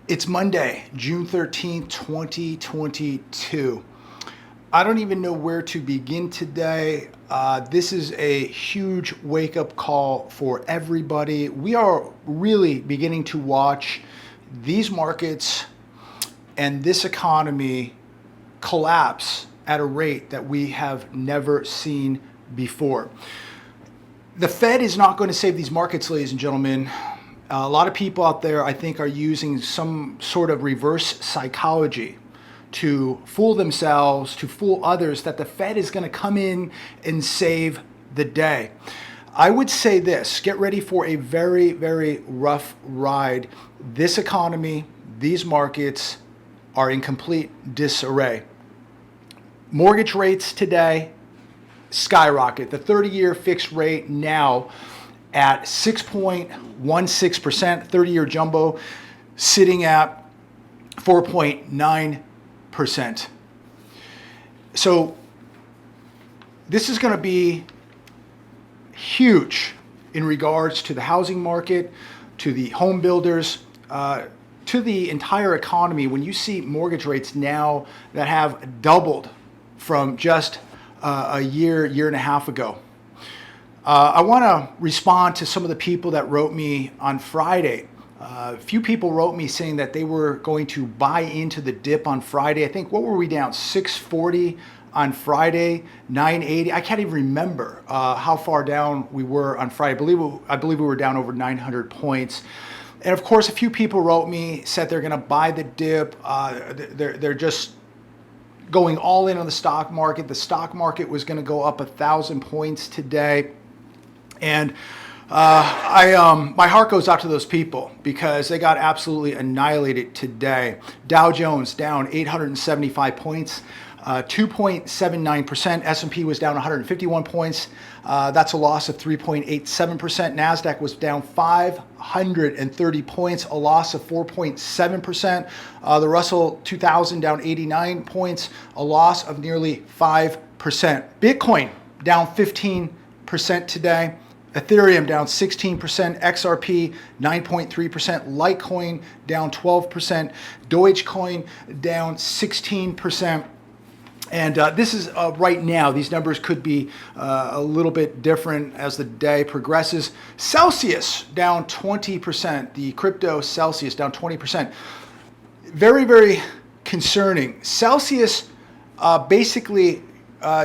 It's Monday, June 13th, 2022. I don't even know where to begin today. This is a huge wake-up call for everybody. We are really beginning to watch these markets and this economy collapse at a rate that we have never seen before. The Fed is not going to save these markets, ladies and gentlemen. A lot of people out there, I think, are using some sort of reverse psychology to fool themselves, to fool others, that the Fed is going to come in and save the day. I would say this: get ready for a very, very rough ride. This economy, these markets are in complete disarray. Mortgage rates today skyrocket. The 30-year fixed rate now at 6.16%, 30-year jumbo sitting at 4.9%. So this is going to be huge in regards to the housing market, to the home builders, to the entire economy. When you see mortgage rates now that have doubled from just a year and a half ago. I want to respond to some of the people that wrote me on Friday. A few people wrote me saying that they were going to buy into the dip on Friday. I think, what were we down? 640 on Friday, 980. I can't even remember how far down we were on Friday. I believe we were down over 900 points. And of course, a few people wrote me, said they're going to buy the dip. They're just going all in on the stock market. The stock market was going to go up 1,000 points today. And my heart goes out to those people because they got absolutely annihilated today. Dow Jones down 875 points, 2.79%. S&P was down 151 points. That's a loss of 3.87%. NASDAQ was down 530 points, a loss of 4.7%. The Russell 2000 down 89 points, a loss of nearly 5%. Bitcoin down 15% today. Ethereum down 16%, XRP 9.3%, Litecoin down 12%, Dogecoin down 16%. And this is right now. These numbers could be a little bit different as the day progresses. Celsius down 20%. The crypto Celsius down 20%. Very, very concerning. Celsius basically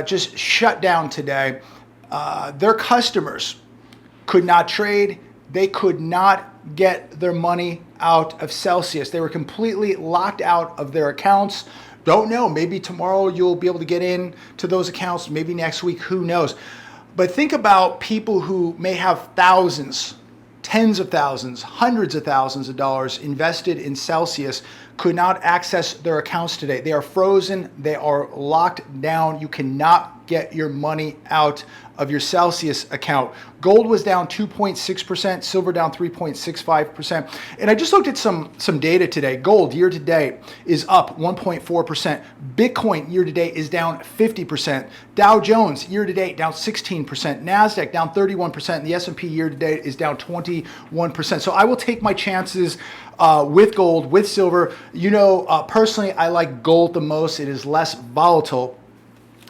just shut down today. Their customers could not trade. They could not get their money out of Celsius. They were completely locked out of their accounts. Don't know, maybe tomorrow you'll be able to get in to those accounts, maybe next week, who knows. But think about people who may have thousands, tens of thousands, hundreds of thousands of dollars invested in Celsius, could not access their accounts today. They are frozen, they are locked down. You cannot get your money out of your Celsius account. Gold was down 2.6%, silver down 3.65%. And I just looked at some data today. Gold year to date is up 1.4%. Bitcoin year to date is down 50%. Dow Jones year to date down 16%. NASDAQ down 31%. And the S&P year to date is down 21%. So I will take my chances with gold, with silver. You know, personally, I like gold the most. It is less volatile.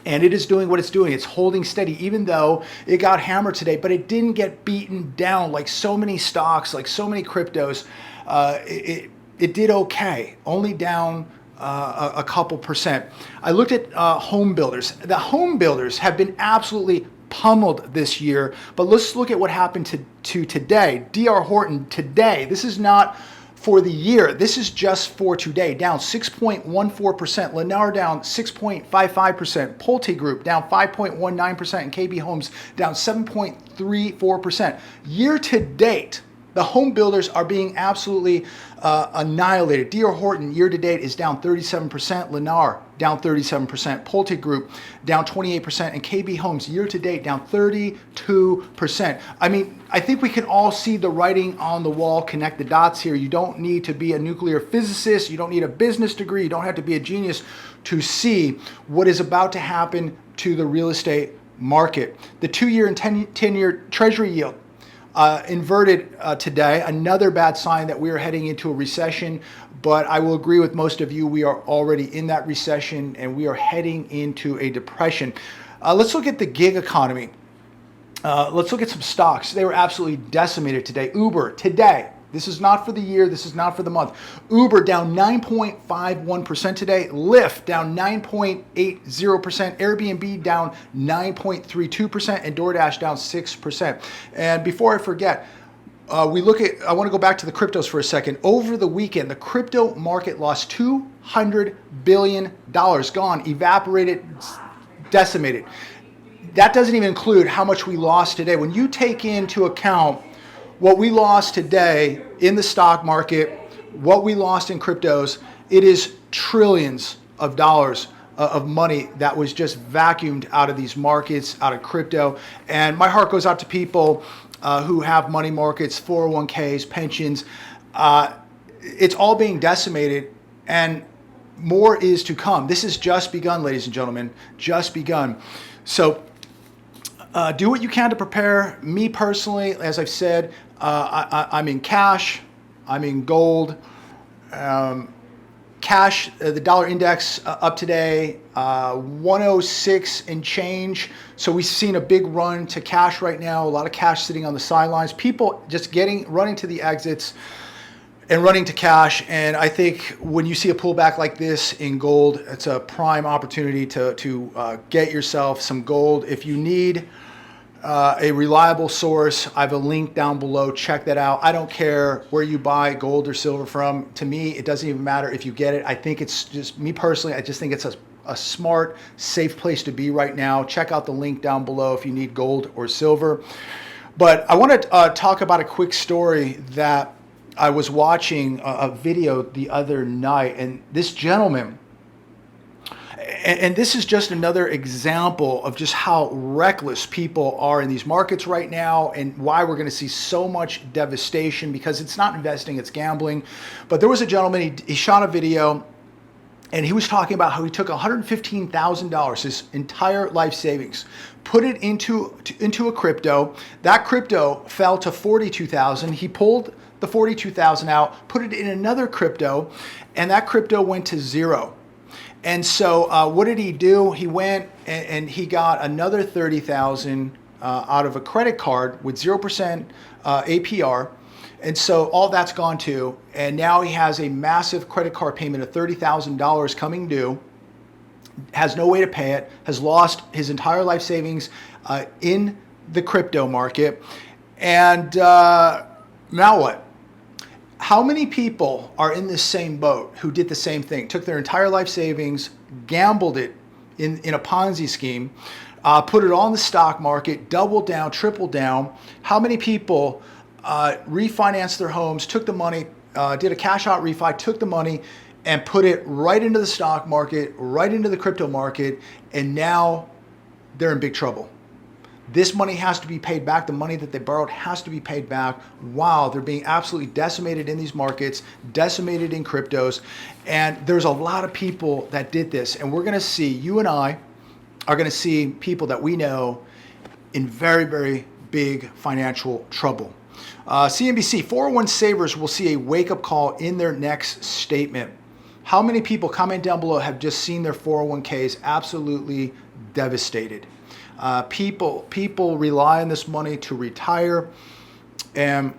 And it is doing what it's doing. It's holding steady, even though it got hammered today, but it didn't get beaten down like so many stocks, like so many cryptos. It did okay, only down a couple percent. I looked at home builders. The home builders have been absolutely pummeled this year, but let's look at what happened to today. D.R. Horton today, this is not for the year. This is just for today, down 6.14%. Lennar down 6.55%. Pulte Group down 5.19%. And KB Homes down 7.34%. Year to date, the home builders are being absolutely annihilated. D.R. Horton year to date is down 37%. Lennar down 37%. Pulte Group down 28%. And KB Homes year to date down 32%. I mean, I think we can all see the writing on the wall, connect the dots here. You don't need to be a nuclear physicist. You don't need a business degree. You don't have to be a genius to see what is about to happen to the real estate market. The 2-year and 10-year Treasury yield Inverted today, another bad sign that we are heading into a recession, but I will agree with most of you, we are already in that recession and we are heading into a depression. Let's look at the gig economy. Let's look at some stocks. They were absolutely decimated today. Uber, today, this is not for the year, this is not for the month. Uber down 9.51% today. Lyft down 9.80%. Airbnb down 9.32%. And DoorDash down 6%. And before I forget, I want to go back to the cryptos for a second. Over the weekend, the crypto market lost $200 billion. Gone, evaporated, decimated. That doesn't even include how much we lost today. When you take into account what we lost today in the stock market, what we lost in cryptos, it is trillions of dollars of money that was just vacuumed out of these markets, out of crypto. And my heart goes out to people who have money markets, 401ks, pensions. It's all being decimated and more is to come. This has just begun, ladies and gentlemen, just begun. So do what you can to prepare. Me personally, as I've said, I'm in cash, I'm in gold. Cash, the dollar index up today, 106 and change. So we've seen a big run to cash right now, a lot of cash sitting on the sidelines. People just running to the exits and running to cash. And I think when you see a pullback like this in gold, it's a prime opportunity to get yourself some gold. If you need a reliable source, I have a link down below. Check that out. I don't care where you buy gold or silver from. To me, it doesn't even matter if you get it. I think it's just, me personally, I just think it's a smart, safe place to be right now. Check out the link down below if you need gold or silver. But I want to talk about a quick story that I was watching a video the other night, and this gentleman, and this is just another example of just how reckless people are in these markets right now and why we're going to see so much devastation, because it's not investing, it's gambling. But there was a gentleman, he shot a video and he was talking about how he took $115,000, his entire life savings, put it into a crypto. That crypto fell to $42,000. He pulled the $42,000 out, put it in another crypto, and that crypto went to zero. And so what did he do? He went and he got another $30,000 out of a credit card with 0% APR. And so all that's gone too. And now he has a massive credit card payment of $30,000 coming due, has no way to pay it, has lost his entire life savings in the crypto market. And now what? How many people are in this same boat who did the same thing, took their entire life savings, gambled it in a Ponzi scheme, put it on the stock market, doubled down, tripled down? How many people refinanced their homes, took the money, did a cash out refi, took the money and put it right into the stock market, right into the crypto market, and now they're in big trouble? This money has to be paid back. The money that they borrowed has to be paid back. Wow, they're being absolutely decimated in these markets, decimated in cryptos. And there's a lot of people that did this. And we're going to see, you and I are going to see people that we know in very, very big financial trouble. CNBC, 401 savers will see a wake-up call in their next statement. How many people, comment down below, have just seen their 401ks absolutely devastated? People rely on this money to retire, and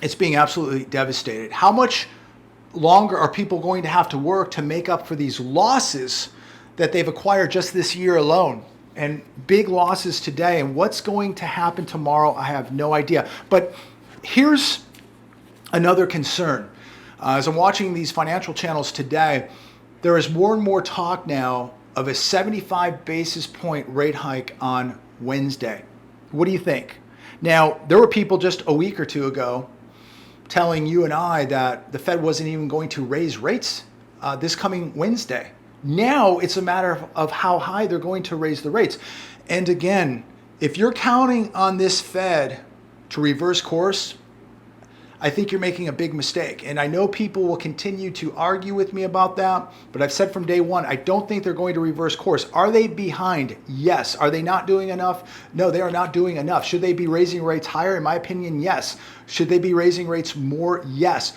it's being absolutely devastated. How much longer are people going to have to work to make up for these losses that they've acquired just this year alone? And big losses today, and what's going to happen tomorrow, I have no idea. But here's another concern. As I'm watching these financial channels today, there is more and more talk now of a 75 basis point rate hike on Wednesday. What do you think? Now, there were people just a week or two ago telling you and I that the Fed wasn't even going to raise rates this coming Wednesday. Now it's a matter of how high they're going to raise the rates. And again, if you're counting on this Fed to reverse course, I think you're making a big mistake. And I know people will continue to argue with me about that, but I've said from day one, I don't think they're going to reverse course. Are they behind? Yes. Are they not doing enough? No, they are not doing enough. Should they be raising rates higher? In my opinion, yes. Should they be raising rates more? Yes.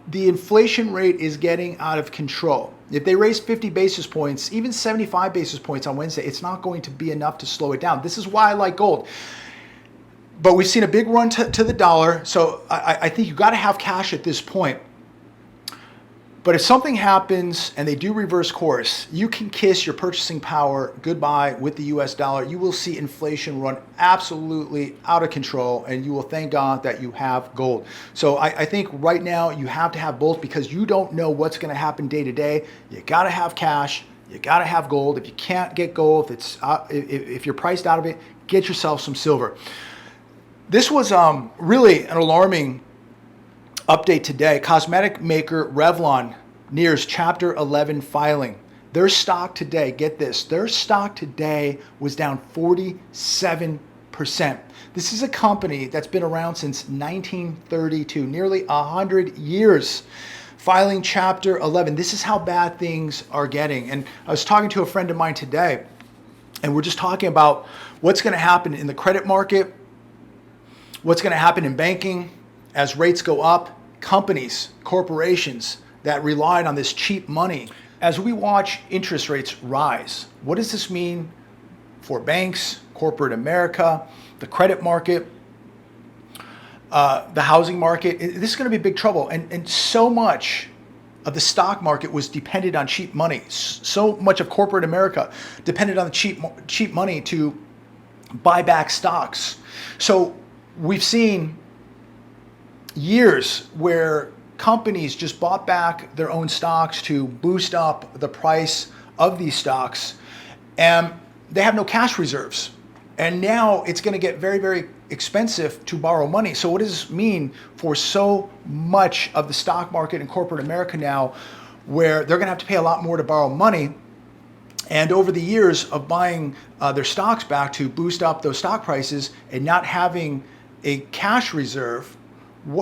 The inflation rate is getting out of control. If they raise 50 basis points, even 75 basis points on Wednesday, it's not going to be enough to slow it down. This is why I like gold. But we've seen a big run to the dollar, so I think you got to have cash at this point. But if something happens and they do reverse course, you can kiss your purchasing power goodbye with the US dollar. You will see inflation run absolutely out of control, and you will thank God that you have gold. So I think right now you have to have both, because you don't know what's going to happen day to day. You got to have cash. You got to have gold. If you can't get gold, if you're priced out of it, get yourself some silver. This was really an alarming update today. Cosmetic maker Revlon nears Chapter 11 filing. Their stock today, get this, their stock today was down 47%. This is a company that's been around since 1932, nearly 100 years, filing Chapter 11. This is how bad things are getting. And I was talking to a friend of mine today, and we're just talking about what's going to happen in the credit market, what's going to happen in banking as rates go up, companies, corporations that relied on this cheap money. As we watch interest rates rise, what does this mean for banks, corporate America, the credit market, the housing market? This is going to be big trouble. And so much of the stock market was dependent on cheap money. So much of corporate America depended on the cheap money to buy back stocks. So we've seen years where companies just bought back their own stocks to boost up the price of these stocks, and they have no cash reserves. And now it's going to get very, very expensive to borrow money. So what does this mean for so much of the stock market in corporate America now, where they're going to have to pay a lot more to borrow money? And over the years of buying their stocks back to boost up those stock prices and not having a cash reserve,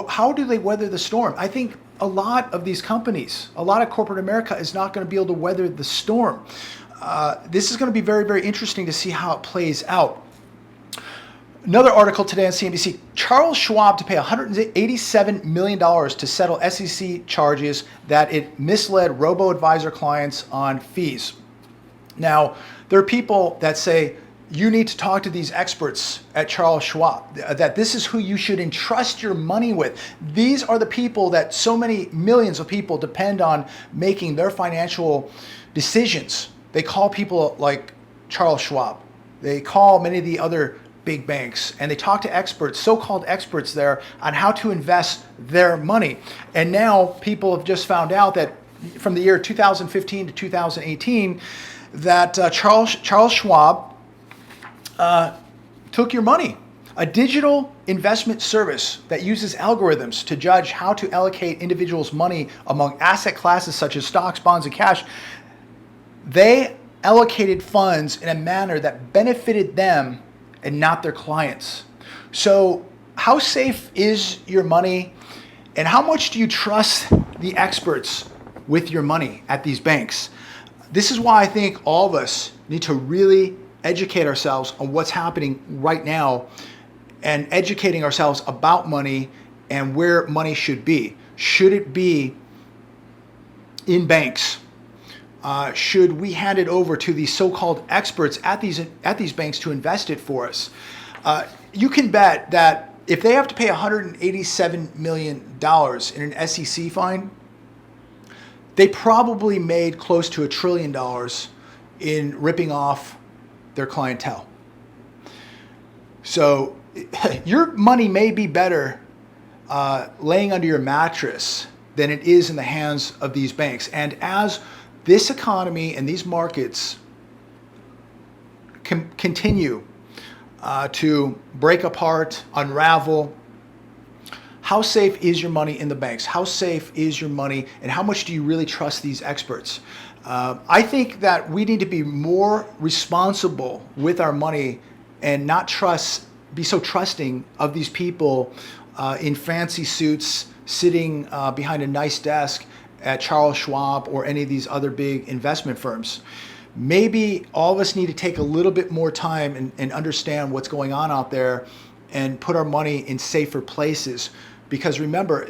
how do they weather the storm? I think a lot of these companies, a lot of corporate America is not going to be able to weather the storm. This is going to be very, very interesting to see how it plays out. Another article today on CNBC, Charles Schwab to pay $187 million to settle SEC charges that it misled robo-advisor clients on fees. Now, there are people that say, you need to talk to these experts at Charles Schwab, that this is who you should entrust your money with. These are the people that so many millions of people depend on making their financial decisions. They call people like Charles Schwab. They call many of the other big banks, and they talk to experts, so-called experts there, on how to invest their money. And now people have just found out that from the year 2015 to 2018, that Charles Schwab took your money. A digital investment service that uses algorithms to judge how to allocate individuals' money among asset classes such as stocks, bonds, and cash. They allocated funds in a manner that benefited them and not their clients. So how safe is your money, and how much do you trust the experts with your money at these banks? This is why I think all of us need to really educate ourselves on what's happening right now, and educating ourselves about money and where money should be. Should it be in banks? Should we hand it over to these so-called experts at these banks to invest it for us? You can bet that if they have to pay $187 million in an SEC fine, they probably made close to $1 trillion in ripping off their clientele. So your money may be better laying under your mattress than it is in the hands of these banks. And as this economy and these markets continue to break apart, unravel, how safe is your money in the banks? How safe is your money, and how much do you really trust these experts? I think that we need to be more responsible with our money and not be so trusting of these people in fancy suits sitting behind a nice desk at Charles Schwab or any of these other big investment firms. Maybe all of us need to take a little bit more time and understand what's going on out there and put our money in safer places. Because remember,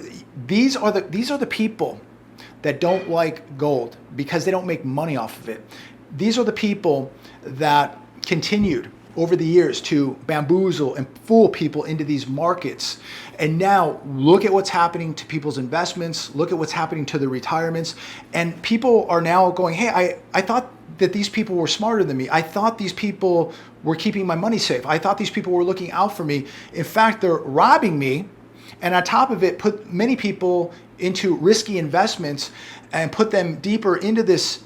these are the people that don't like gold because they don't make money off of it. These are the people that continued over the years to bamboozle and fool people into these markets. And now look at what's happening to people's investments, look at what's happening to their retirements. And people are now going, hey, I thought that these people were smarter than me. I thought these people were keeping my money safe. I thought these people were looking out for me. In fact, they're robbing me. And on top of it, put many people into risky investments and put them deeper into this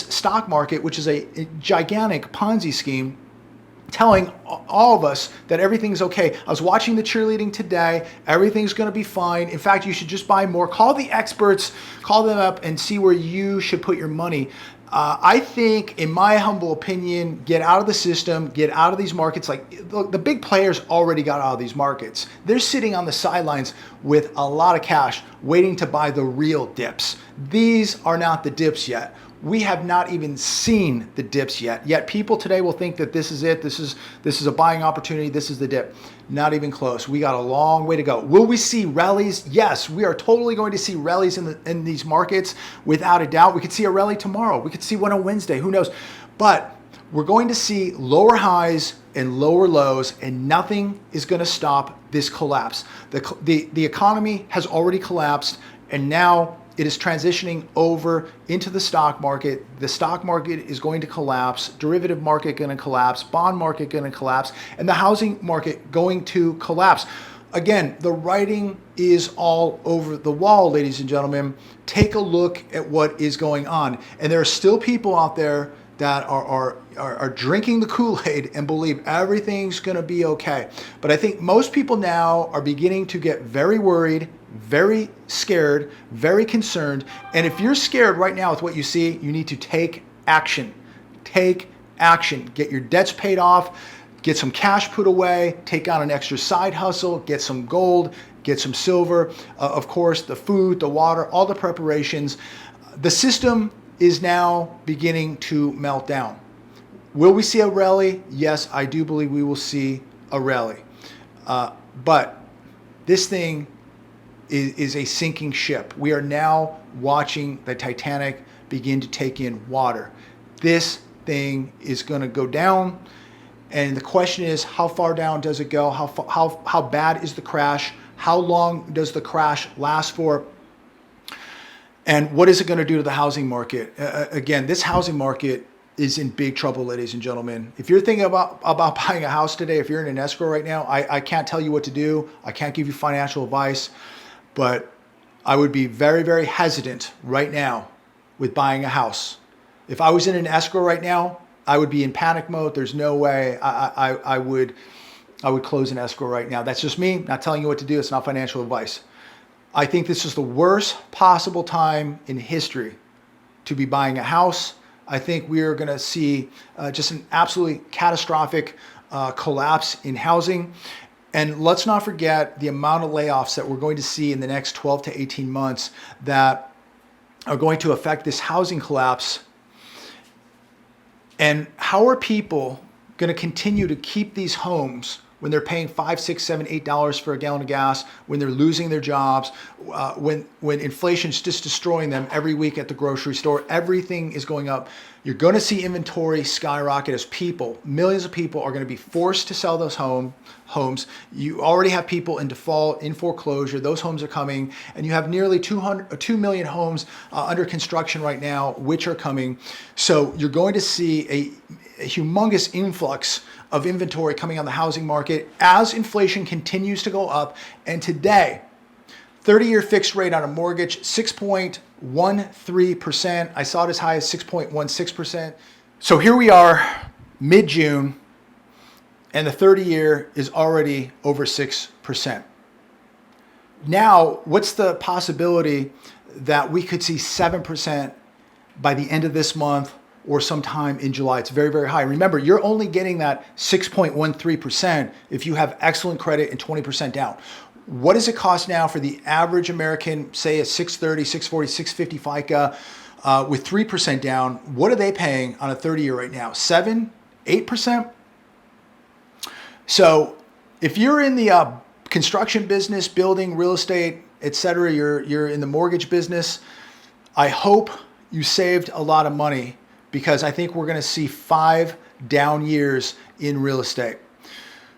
stock market, which is a gigantic Ponzi scheme, telling all of us that everything's okay. I was watching the cheerleading today. Everything's going to be fine. In fact, you should just buy more. Call the experts, call them up and see where you should put your money. I think, in my humble opinion, get out of the system, get out of these markets. Like, look, the big players already got out of these markets. They're sitting on the sidelines with a lot of cash waiting to buy the real dips. These are not the dips yet. We have not even seen the dips yet. Yet people today will think that this is it. This is a buying opportunity. This is the dip. Not even close. We got a long way to go. Will we see rallies? Yes, we are totally going to see rallies in these markets without a doubt. We could see a rally tomorrow. We could see one on Wednesday. Who knows? But we're going to see lower highs and lower lows, and nothing is going to stop this collapse. The economy has already collapsed, and now it is transitioning over into the stock market. The stock market is going to collapse, derivative market going to collapse, bond market going to collapse, and the housing market going to collapse. Again, the writing is all over the wall, ladies and gentlemen. Take a look at what is going on. And there are still people out there that are drinking the Kool-Aid and believe everything's going to be okay. But I think most people now are beginning to get very worried, very scared, very concerned. And if you're scared right now with what you see, you need to take action. Take action. Get your debts paid off. Get some cash put away. Take on an extra side hustle. Get some gold. Get some silver. Of course, the food, the water, all the preparations. The system is now beginning to melt down. Will we see a rally? Yes, I do believe we will see a rally. But this thing is a sinking ship. We are now watching the Titanic begin to take in water. This thing is going to go down. And the question is, how far down does it go? How bad is the crash? How long does the crash last for? And what is it going to do to the housing market? Again, this housing market is in big trouble, ladies and gentlemen. If you're thinking about buying a house today, if you're in an escrow right now, I can't tell you what to do. I can't give you financial advice, but I would be very, very hesitant right now with buying a house. If I was in an escrow right now, I would be in panic mode. There's no way I would close an escrow right now. That's just me, not telling you what to do. It's not financial advice. I think this is the worst possible time in history to be buying a house. I think we are going to see just an absolutely catastrophic collapse in housing. And let's not forget the amount of layoffs that we're going to see in the next 12 to 18 months that are going to affect this housing collapse. And how are people going to continue to keep these homes when they're paying $5, $6, $7, $8 for a gallon of gas, when they're losing their jobs, when inflation's just destroying them every week at the grocery store? Everything is going up. You're going to see inventory skyrocket as millions of people are going to be forced to sell those homes. You already have people in default, in foreclosure. Those homes are coming, and you have nearly 2 million homes under construction right now, which are coming. So you're going to see a humongous influx of inventory coming on the housing market as inflation continues to go up. And today, 30-year fixed rate on a mortgage, 6.13%. I saw it as high as 6.16%. So here we are, mid-June, and the 30-year is already over 6%. Now, what's the possibility that we could see 7% by the end of this month or sometime in July? It's very, very high. Remember, you're only getting that 6.13% if you have excellent credit and 20% down. What does it cost now for the average American, say a 630, 640, 650 FICA with 3% down? What are they paying on a 30-year right now? 7, 8%? So if you're in the construction business, building, real estate, etc., you're in the mortgage business, I hope you saved a lot of money, because I think we're going to see 5 down years in real estate.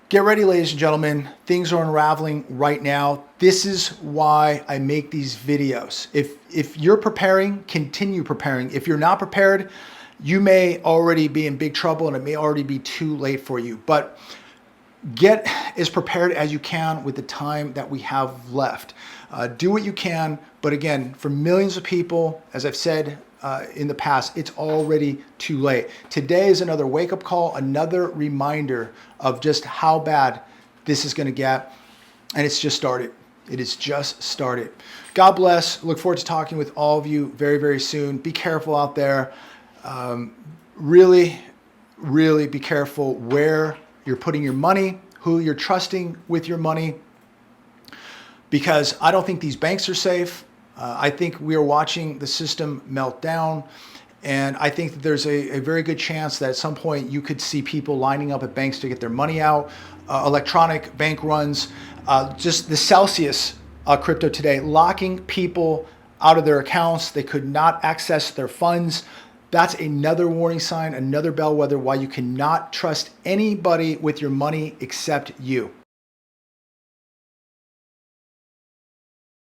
Get ready, ladies and gentlemen. Things are unraveling right now. This is why I make these videos. If you're preparing, continue preparing. If you're not prepared, you may already be in big trouble and it may already be too late for you. But get as prepared as you can with the time that we have left. Do what you can. But again, for millions of people, as I've said in the past, it's already too late. Today is another wake-up call, another reminder of just how bad this is going to get. And it's just started. It is just started. God bless. Look forward to talking with all of you very, very soon. Be careful out there. Really, really be careful where you're putting your money, who you're trusting with your money, because I don't think these banks are safe. I think we are watching the system melt down, and I think that there's a very good chance that at some point you could see people lining up at banks to get their money out, electronic bank runs, just the Celsius crypto today, locking people out of their accounts. They could not access their funds. That's another warning sign, another bellwether why you cannot trust anybody with your money except you.